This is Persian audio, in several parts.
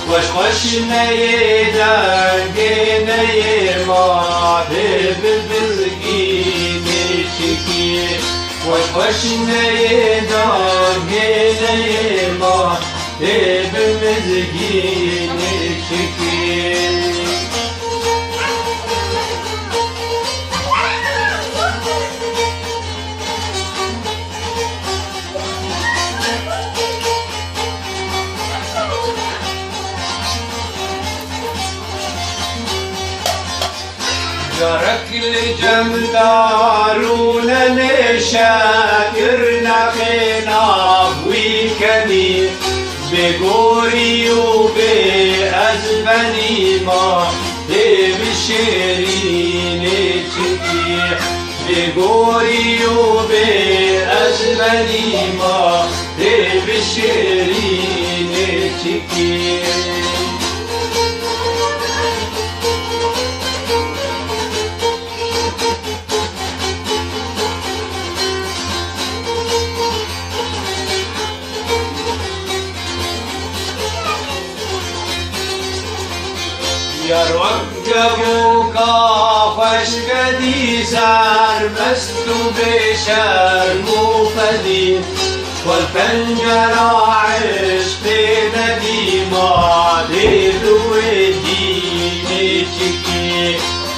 وش خوش نیدنگی نیما ببرگی نیچکی وش خوش نیدنگی نیما ببرگی نیچکی جارك الجمدارون نشاكر نخينا ويكني بقوري وبأزبني ما بشيرين تشكي بقوري وبأزبني ما بشيرين تشكي يرقبوا كافش قدي سار مستو بشر مفدي والفنجرة عشق نديمة ليلو الدين تشكي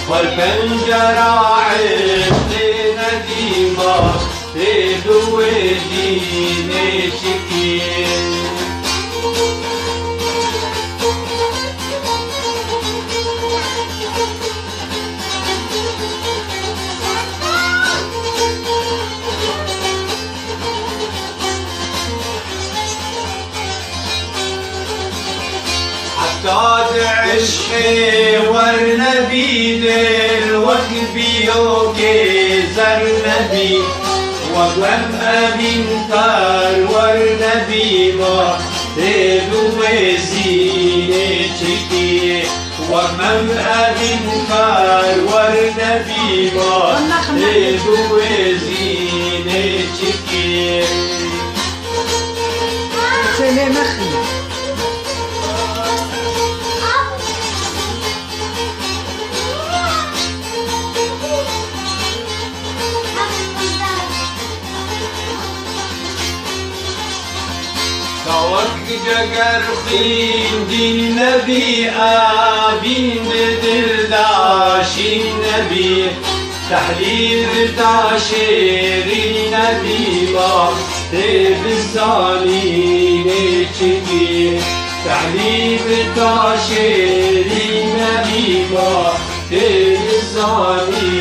والفنجرة عشق نديمة ليلو الدين تشكي حتى عشقي والنبي دلوقت بيوكي زرنبي وقم أمين كار والنبي ما تدو وزيني تشكي وقم أمين كار والنبي ما تدو وزيني تشكي سلام أخي توك جگر خين دين نبي آبين بدل داشين نبي تحليل تاشيري نبي ما تبزاني نشكي تحليل تاشيري نبي ما تبزاني